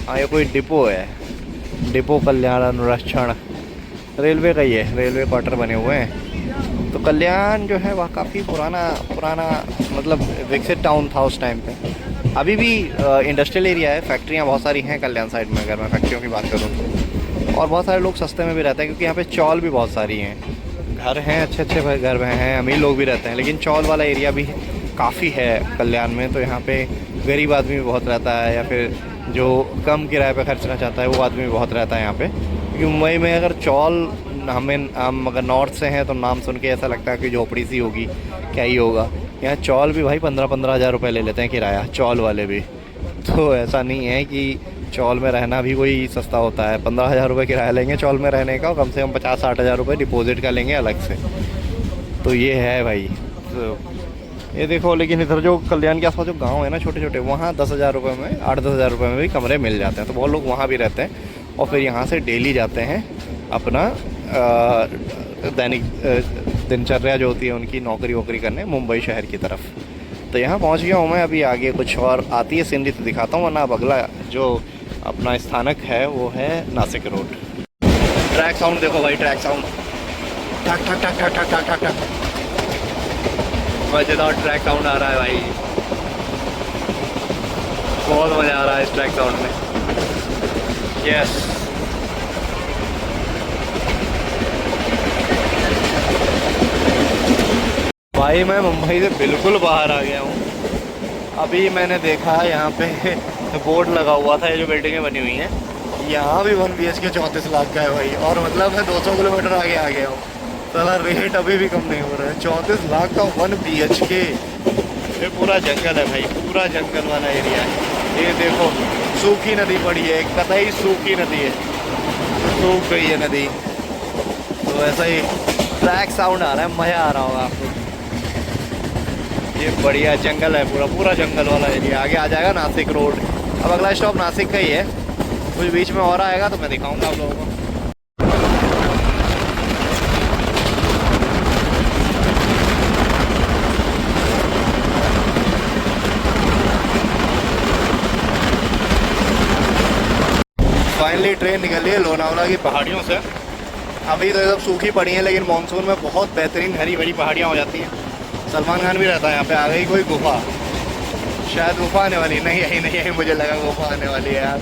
हाँ ये कोई डिपो है, डिपो कल्याण अनुरक्षण, रेलवे का ही है, रेलवे क्वार्टर बने हुए हैं। तो कल्याण जो है वह काफ़ी पुराना मतलब विकसित टाउन था उस टाइम पे। अभी भी इंडस्ट्रियल एरिया है, फैक्ट्रियाँ बहुत सारी हैं कल्याण साइड में, अगर मैं फैक्ट्रियों की बात करूँ तो। और बहुत सारे लोग सस्ते में भी रहते हैं, क्योंकि यहाँ पे चौल भी बहुत सारी हैं। घर हैं, अच्छे घर हैं, अमीर लोग भी रहते हैं, लेकिन चौल वाला एरिया भी काफ़ी है कल्याण में। तो यहाँ पे गरीब आदमी भी बहुत रहता है, या फिर जो कम किराए पे खर्चना चाहता है वो आदमी भी बहुत रहता है यहाँ पे। क्योंकि मुंबई में अगर चौल, हम अगर नॉर्थ से हैं तो नाम सुन के ऐसा लगता है कि झोपड़ी सी होगी, क्या ही होगा। यहाँ चौल भी भाई 15-15 हज़ार रुपये ले लेते हैं किराया, चौल वाले भी। तो ऐसा नहीं है कि चौल में रहना भी कोई सस्ता होता है। 15,000 रुपये किराया लेंगे चौल में रहने का, और कम से कम 50-60 हज़ार रुपये डिपॉजिट का लेंगे अलग से। तो ये है भाई। तो ये देखो, लेकिन इधर जो कल्याण के आसपास जो गांव है ना छोटे छोटे, वहाँ 10,000 रुपये में, 8-10 हज़ार रुपये में भी कमरे मिल जाते हैं। तो बहुत लोग वहाँ भी रहते हैं। और फिर यहाँ से डेली जाते हैं अपना दैनिक दिनचर्या जो होती है उनकी नौकरी वोकरी करने मुंबई शहर की तरफ। तो यहाँ पहुँच गया हूँ मैं। अभी आगे कुछ और आती है सीनरी तो दिखाता हूँ, वरना अब अगला जो अपना स्थानक है वो है नासिक रोड। ट्रैक साउंड देखो भाई, ट्रैक साउंड ठक ठक ठक ठक ठक ठक ठक ठक, मज़ेदार ट्रैक साउंड आ रहा है भाई, बहुत मज़ा आ रहा है इस ट्रैक साउंड में। यस भाई, मैं मुंबई से बिल्कुल बाहर आ गया हूँ। अभी मैंने देखा यहाँ पे बोर्ड लगा हुआ था, ये जो बिल्डिंगें बनी हुई हैं यहाँ भी 1 BHK 34 लाख का है भाई, और मतलब मैं 200 किलोमीटर आगे आ गया हूँ। साला रेट अभी भी कम नहीं हो रहा है। 34 लाख का 1 BHK। ये पूरा जंगल है भाई, पूरा जंगल वाला एरिया है। ये देखो सूखी नदी पड़ी है, एक कतई सूखी नदी है, सूख गई है नदी। तो ऐसा ही ट्रैक साउंड आ रहा है, मज़ा आ रहा होगा आपको। ये बढ़िया जंगल है, पूरा पूरा जंगल वाला एरिया। आगे आ जाएगा नासिक रोड। अब अगला स्टॉप नासिक का ही है, कुछ बीच में और आएगा तो मैं दिखाऊंगा आप लोगों को। फाइनली ट्रेन निकली है लोनावला की पहाड़ियों से। अभी तो ये सब सूखी पड़ी हैं, लेकिन मानसून में बहुत बेहतरीन हरी भरी पहाड़ियाँ हो जाती हैं। सलमान खान भी रहता है यहाँ पे। आ गई कोई गुफा, शायद गुफा आने वाली, नहीं आई, मुझे लगा गुफा आने वाली है यार।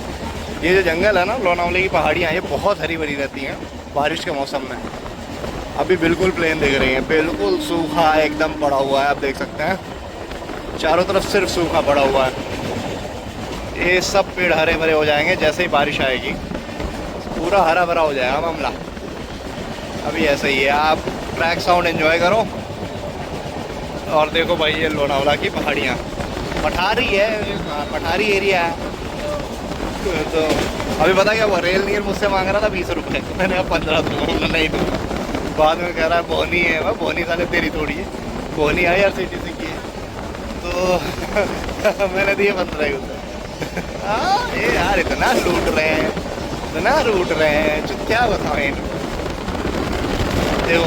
ये जो जंगल है ना, लोनावले की पहाड़ियाँ, ये बहुत हरी भरी रहती हैं बारिश के मौसम में। अभी बिल्कुल प्लेन दिख रही है, बिल्कुल सूखा एकदम पड़ा हुआ है। आप देख सकते हैं चारों तरफ सिर्फ सूखा पड़ा हुआ है। ये सब पेड़ हरे भरे हो जाएंगे जैसे ही बारिश आएगी, पूरा हरा भरा हो जाएगा मामला। अभी ऐसे ही है, आप ट्रैक साउंड एंजॉय करो और देखो भाई ये लोनावला की पहाड़ियाँ। पठारी है, पठारी एरिया है। तो अभी पता क्या हुआ, रेल नीर मुझसे मांग रहा था 20 रुपये, मैंने अब 15 दूँगा, नहीं दूँ। बाद में कह रहा है बोनी है, वह बोनी साले तेरी थोड़ी है, बोनी आई RCTC की है, तो मैंने दिए 15 ही उसे। ये यार इतना लूट रहे हैं, इतना लूट रहे हैं, क्या बताएं। देखो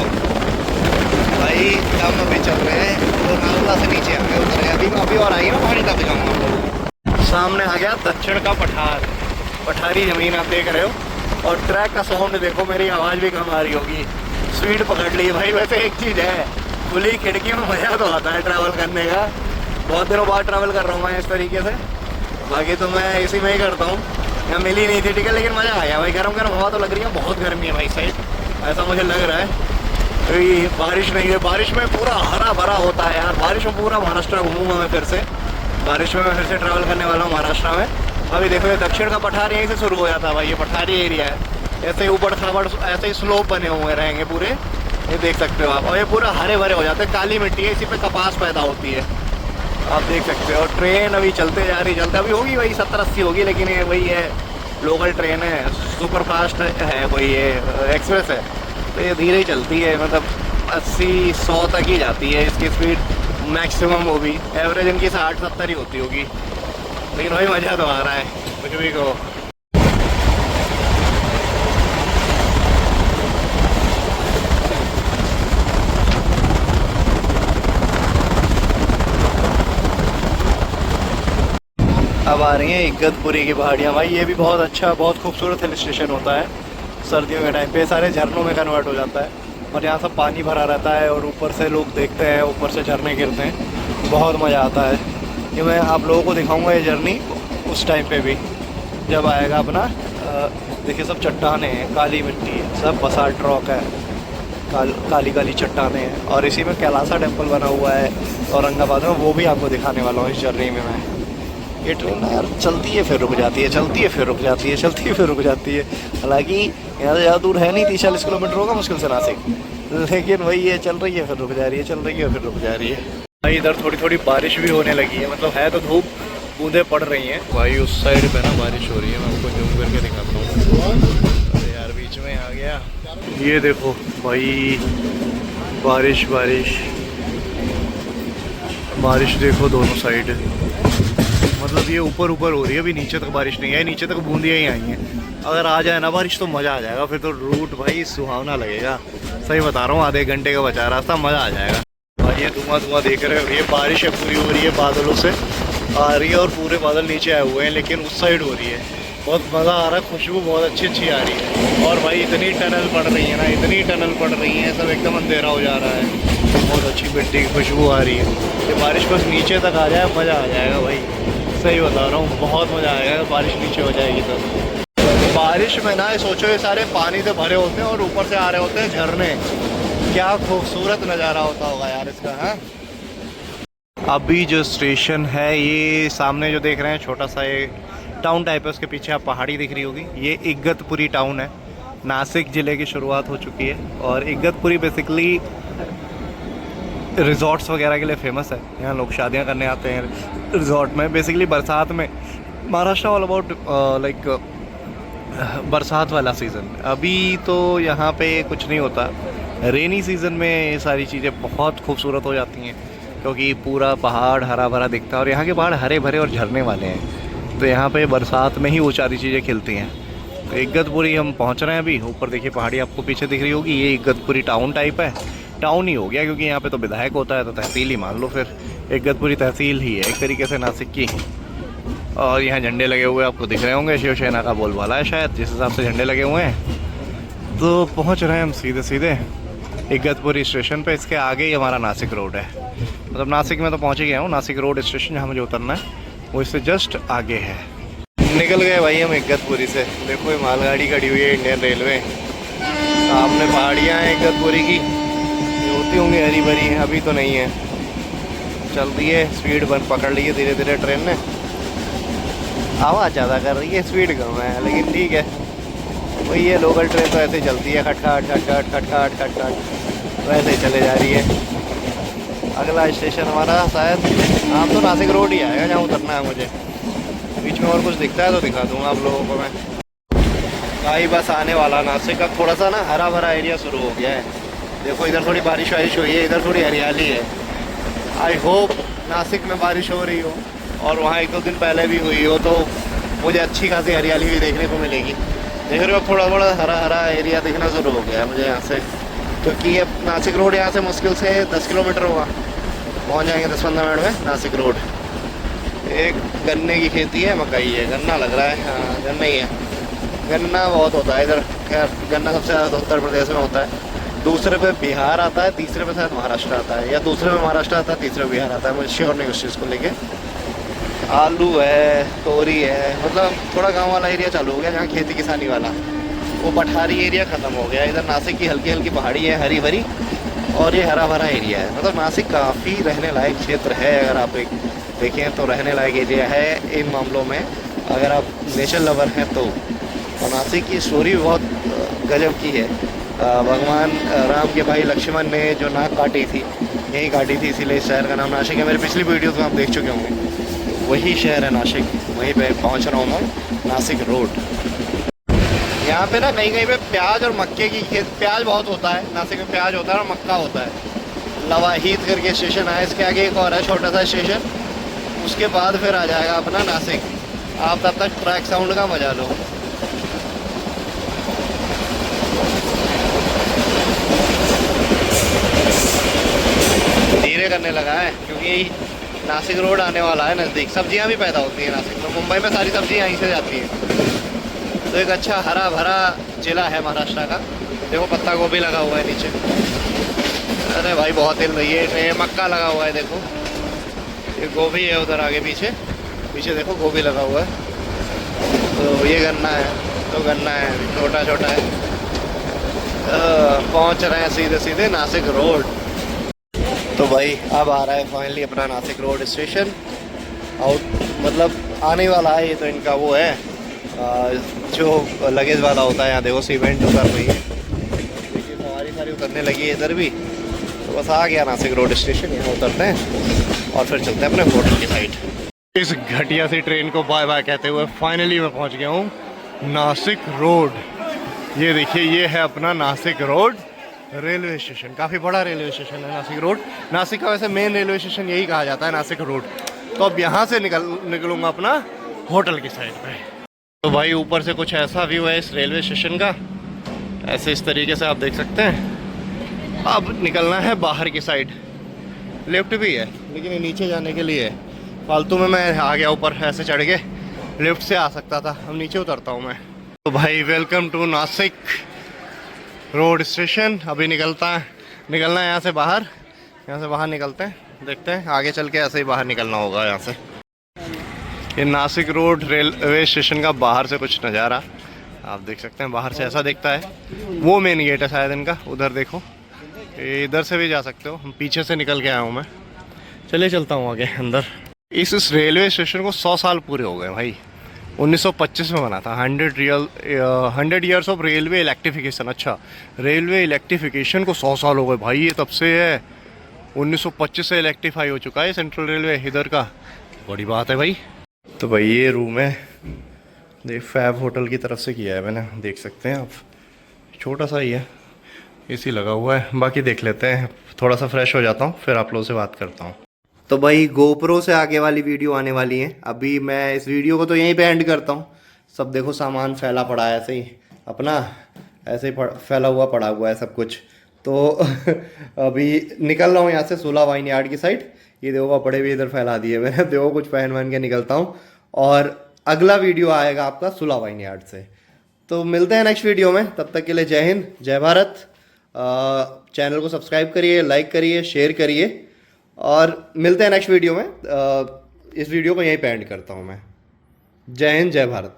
भाई हम अभी चल रहे हैं लोनावला से नीचे आ गए, उतर गए। अभी और आइए ना पहाड़ी तक दिखाऊंगा आप लोगों को। सामने आ गया दक्षिण का पठार, पठारी ज़मीन आप देख रहे हो। और ट्रैक का साउंड देखो, मेरी आवाज़ भी कम आ रही होगी, स्पीड पकड़ ली भाई। वैसे एक चीज़ है, खुली खिड़की में मज़ा तो आता है ट्रैवल करने का। बहुत दिनों बाद ट्रैवल कर रहा हूँ मैं इस तरीके से, बाकी तो मैं इसी में ही करता हूँ। यहाँ मिली नहीं थी टिकट, लेकिन मज़ा आया भाई। गर्म गर्म हवा तो लग रही है, बहुत गर्मी है भाई साइड, ऐसा मुझे लग रहा है। अभी बारिश नहीं है, बारिश में पूरा हरा भरा होता है यार। बारिश में पूरा महाराष्ट्र घूमूंगा मैं फिर से, बारिश में मैं फिर से ट्रैवल करने वाला हूँ महाराष्ट्र में। अभी देखो ये दक्षिण का पठार यहीं से शुरू हो जाता है भाई, ये पठारी एरिया है। ऐसे ही ऊबड़ खाबड़ ऐसे ही स्लोप बने हुए रहेंगे पूरे, ये देख सकते हो आप। और ये पूरा हरे भरे हो जाते हैं, काली मिट्टी है, इसी पे कपास पैदा होती है, आप देख सकते हो। और ट्रेन अभी चलते जा रही, चलते अभी होगी वही 70-80 होगी, लेकिन ये वही है, लोकल ट्रेन है, सुपर फास्ट है, कोई ये एक्सप्रेस है, तो ये धीरे ही चलती है, मतलब 80-100 तक ही जाती है इसकी स्पीड मैक्सिमम। वो भी एवरेज इनकी 60-70 ही होती होगी, लेकिन वही मज़ा तो आ रहा है कुछ भी कहो। अब आ रही हैं इगतपुरी की पहाड़ियाँ भाई। ये भी बहुत अच्छा, बहुत खूबसूरत हिल स्टेशन होता है। सर्दियों के टाइम पे सारे झरनों में कन्वर्ट हो जाता है, और यहाँ सब पानी भरा रहता है, और ऊपर से लोग देखते हैं, ऊपर से झरने गिरते हैं, बहुत मज़ा आता है। ये मैं आप लोगों को दिखाऊंगा ये जर्नी उस टाइम पे भी जब आएगा अपना। देखिए सब चट्टाने हैं, काली मिट्टी है, सब बसाल्ट रॉक है, काली काली चट्टाने हैं। और इसी में कैलासा टेम्पल बना हुआ है औरंगाबाद में, वो भी आपको दिखाने वाला हूँ इस जर्नी में मैं। ये ट्रेन यार चलती है फिर रुक जाती है, चलती है फिर रुक जाती है, चलती है फिर रुक जाती है। हालांकि यहाँ से ज़्यादा दूर है नहीं, 30-40 किलोमीटर होगा मुश्किल से नासिक, लेकिन वही है, चल रही है फिर रुक जा रही है, चल रही है फिर रुक जा रही है। भाई इधर थोड़ी थोड़ी बारिश भी होने लगी है, मतलब है तो धूप, बूंदें पड़ रही हैं भाई। उस साइड पे ना बारिश हो रही है, मैं आपको जूम करके दिखाता हूँ। अरे यार बीच में आ गया, ये देखो भाई बारिश बारिश बारिश, देखो दोनों साइड, मतलब ये ऊपर ऊपर हो रही है, अभी नीचे तक बारिश नहीं आई, नीचे तक बूंदियाँ ही आई हैं। अगर आ जाए ना बारिश तो मज़ा आ जाएगा, फिर तो रूट भाई सुहावना लगेगा। सही बता रहा हूँ, आधे घंटे का बचा रास्ता, मज़ा आ जाएगा। भाई ये धुआं धुआं देख रहे हो, ये बारिश है पूरी हो रही है, बादलों से आ रही है और पूरे बादल नीचे आए हुए हैं, लेकिन उस साइड हो रही है। बहुत मज़ा आ रहा है, खुशबू बहुत अच्छी अच्छी आ रही है। और भाई इतनी टनल पड़ रही है ना, इतनी टनल पड़ रही है, सब एकदम अंधेरा हो जा रहा है। बहुत अच्छी मिट्टी की खुशबू आ रही है। ये बारिश बस नीचे तक आ जाए, मज़ा आ जाएगा भाई। सही बता रहा हूँ, बहुत मज़ा आएगा अगर बारिश नीचे हो जाएगी तो। बारिश में ना सोचो, ये सारे पानी से भरे होते हैं और ऊपर से आ रहे होते हैं झरने। क्या खूबसूरत नज़ारा होता होगा यार इसका। हाँ, अभी जो स्टेशन है ये सामने जो देख रहे हैं, छोटा सा एक टाउन टाइप है, उसके पीछे आप पहाड़ी दिख रही होगी, ये इगतपुरी टाउन है। नासिक ज़िले की शुरुआत हो चुकी है और इगतपुरी बेसिकली रिजॉर्ट्स वगैरह के लिए फेमस है। यहाँ लोग शादियाँ करने आते हैं रिजॉर्ट में। बेसिकली बरसात में, महाराष्ट्र ऑल अबाउट लाइक बरसात वाला सीज़न। अभी तो यहाँ पे कुछ नहीं होता, रेनी सीज़न में ये सारी चीज़ें बहुत खूबसूरत हो जाती हैं, क्योंकि पूरा पहाड़ हरा भरा दिखता है और यहाँ के पहाड़ हरे भरे और झरने वाले हैं, तो यहाँ पे बरसात में ही वो सारी चीज़ें खिलती हैं। तो इगतपुरी हम पहुँच रहे हैं अभी। ऊपर देखिए पहाड़ी आपको पीछे दिख रही होगी, ये इगतपुरी टाउन टाइप है। टाउन ही हो गया क्योंकि यहाँ पे तो विधायक होता है, तो तहसील ही मान लो फिर। इगतपुरी तहसील ही है एक तरीके से नासिक की। और यहाँ झंडे लगे हुए आपको दिख रहे होंगे, शिवसेना का बोलबाला है शायद, जिस हिसाब से झंडे लगे हुए हैं। तो पहुँच रहे हैं हम सीधे सीधे इगतपुरी स्टेशन पे। इसके आगे ही हमारा नासिक रोड है, मतलब नासिक में तो पहुँच ही गया हूँ। नासिक रोड स्टेशन जहाँ मुझे उतरना है वो इससे जस्ट आगे है। निकल गए भाई हम इगतपुरी से। देखो ये मालगाड़ी खड़ी हुई है, इंडियन रेलवे। सामने पहाड़ियाँ हैं इगतपुरी की, ये होती होंगी हरी भरी, अभी तो नहीं है। चल रही है, स्पीड बन पकड़ ली है धीरे धीरे ट्रेन ने। आवाज़ ज़्यादा कर रही है, स्पीड कम है, लेकिन ठीक है वही है। लोकल ट्रेन तो ऐसे ही चलती है, खटखट खटखट खटखट खटखट, तो ऐसे ही चले जा रही है। अगला स्टेशन हमारा शायद हम तो नासिक रोड ही आएगा जहाँ उतरना है मुझे। बीच में और कुछ दिखता है तो दिखा दूंगा आप लोगों को मैं। भाई बस आने वाला नासिक का। थोड़ा सा ना हरा भरा एरिया शुरू हो गया है। देखो इधर थोड़ी बारिश वारिश हुई है, इधर थोड़ी हरियाली है। आई होप नासिक में बारिश हो रही हो और वहाँ एक दो दिन पहले भी हुई हो, तो मुझे अच्छी खासी हरियाली भी देखने को मिलेगी। देख रहे हो थोड़ा थोड़ा हरा हरा एरिया दिखना शुरू हो गया है मुझे यहाँ से, क्योंकि ये नासिक रोड यहाँ से मुश्किल से 10 किलोमीटर होगा, पहुँच जाएंगे 10-15 मिनट में नासिक रोड। एक गन्ने की खेती है, मकई है, गन्ना लग रहा है। हाँ गन्ना ही है, गन्ना बहुत होता है इधर। खैर गन्ना सबसे ज़्यादा उत्तर प्रदेश में होता है, दूसरे पे बिहार आता है, तीसरे पे शायद महाराष्ट्र आता है, या दूसरे में महाराष्ट्र आता है, तीसरे में बिहार आता है, मुझे श्योर नहीं उस चीज़ को लेके। आलू है, तोरी है, मतलब थोड़ा गांव वाला एरिया चालू हो गया जहाँ खेती किसानी वाला। वो पठारी एरिया ख़त्म हो गया। इधर नासिक की हल्की हल्की पहाड़ी है, हरी भरी, और ये हरा भरा एरिया है। मतलब नासिक काफ़ी रहने लायक क्षेत्र है, अगर आप एक देखें तो रहने लायक एरिया है इन मामलों में, अगर आप नेचर लवर हैं तो। और नासिक की स्टोरी बहुत गजब की है। भगवान राम के भाई लक्ष्मण ने जो नाक काटी थी, यहीं काटी थी, इसीलिए इस शहर का नाम नासिक है। मेरे पिछली वीडियोस में आप देख चुके होंगे, वही शहर है नासिक। वहीं पे पहुंच रहा हूँ मैं, नासिक रोड। यहाँ पे ना कहीं कहीं पे प्याज और मक्के की खेत, प्याज बहुत होता है नासिक में, प्याज होता है और मक्का होता है। लवाहीद करके स्टेशन है, इसके आगे एक और है छोटा सा स्टेशन, उसके बाद फिर आ जाएगा अपना नासिक। आप तब तक ट्रैक साउंड का मजा लो। धीरे करने लगा है क्योंकि नासिक रोड आने वाला है नज़दीक। सब्जियां भी पैदा होती हैं नासिक में, मुंबई में सारी सब्जियां यहीं से जाती हैं। तो एक अच्छा हरा भरा जिला है महाराष्ट्र का। देखो पत्ता गोभी लगा हुआ है नीचे, अरे भाई बहुत हिल रही है। ये मक्का लगा हुआ है, देखो ये गोभी है उधर आगे पीछे, पीछे देखो गोभी लगा हुआ है। तो ये गन्ना है, तो गन्ना है छोटा छोटा है। पहुंच रहे हैं सीधे सीधे नासिक रोड। तो भाई अब आ रहा है फाइनली अपना नासिक रोड स्टेशन। आउट मतलब आने वाला है। ये तो इनका वो है जो लगेज वाला होता है। यहाँ देखो सीमेंट उतर रही है, देखिए सवारी सारी उतरने लगी है इधर भी। तो बस आ गया नासिक रोड स्टेशन, यहाँ उतरते हैं और फिर चलते हैं अपने होटल की साइड। इस घटिया सी ट्रेन को बाय बाय कहते हुए फाइनली मैं पहुँच गया हूँ नासिक रोड। ये देखिए ये है अपना नासिक रोड रेलवे स्टेशन। काफ़ी बड़ा रेलवे स्टेशन है नासिक रोड। नासिक का वैसे मेन रेलवे स्टेशन यही कहा जाता है, नासिक रोड। तो अब यहाँ से निकलूँगा अपना होटल की साइड पे। तो भाई ऊपर से कुछ ऐसा व्यू है इस रेलवे स्टेशन का, ऐसे इस तरीके से आप देख सकते हैं। अब निकलना है बाहर की साइड, लिफ्ट भी है लेकिन ये नीचे जाने के लिए है। फालतू में मैं आ गया ऊपर, ऐसे चढ़ के लिफ्ट से आ सकता था, अब नीचे उतरता हूँ मैं। तो भाई welcome to Nashik road station. अभी निकलना है यहाँ से बाहर, यहाँ से बाहर निकलते हैं, देखते हैं आगे चल के ऐसे ही बाहर निकलना होगा यहाँ से। ये नासिक रोड रेलवे स्टेशन का बाहर से कुछ नज़ारा आप देख सकते हैं। बाहर से ऐसा दिखता है, वो मेन गेट है शायद इनका, उधर देखो, इधर से भी जा सकते हो। हम पीछे से निकल के आया हूँ मैं, चलिए चलता हूँ आगे अंदर। इस रेलवे स्टेशन को 100 साल पूरे हो गए भाई, 1925 में बना था। 100 ईयर्स ऑफ रेलवे इलेक्ट्रिफिकेशन। अच्छा, रेलवे इलेक्ट्रिफिकेशन को 100 साल हो गए भाई, ये तब से है। 1925 से इलेक्ट्रीफाई हो चुका है सेंट्रल रेलवे इधर का, बड़ी बात है भाई। तो भाई ये रूम है, देख फैब होटल की तरफ से किया है मैंने, देख सकते हैं आप, छोटा सा ही है, एसी लगा हुआ है। बाकी देख लेते हैं, थोड़ा सा फ्रेश हो जाता हूँ फिर आप लोगों से बात करता हूँ। तो भाई गोप्रो से आगे वाली वीडियो आने वाली है। अभी मैं इस वीडियो को तो यहीं पे एंड करता हूँ। सब देखो सामान फैला पड़ा है ऐसे ही, अपना ऐसे ही फैला हुआ पड़ा हुआ है सब कुछ। तो अभी निकल रहा हूँ यहाँ से सुला वाइन यार्ड की साइड। ये देखो कपड़े भी इधर फैला दिए मैंने, देखो कुछ पहन वहन के निकलता हूँ। और अगला वीडियो आएगा आपका सुला वाइन यार्ड से। तो मिलते हैं नेक्स्ट वीडियो में, तब तक के लिए जय हिंद जय भारत। चैनल को सब्सक्राइब करिए, लाइक करिए, शेयर करिए और मिलते हैं नेक्स्ट वीडियो में। इस वीडियो को यहीं पे एंड करता हूँ मैं। जय हिंद जय भारत।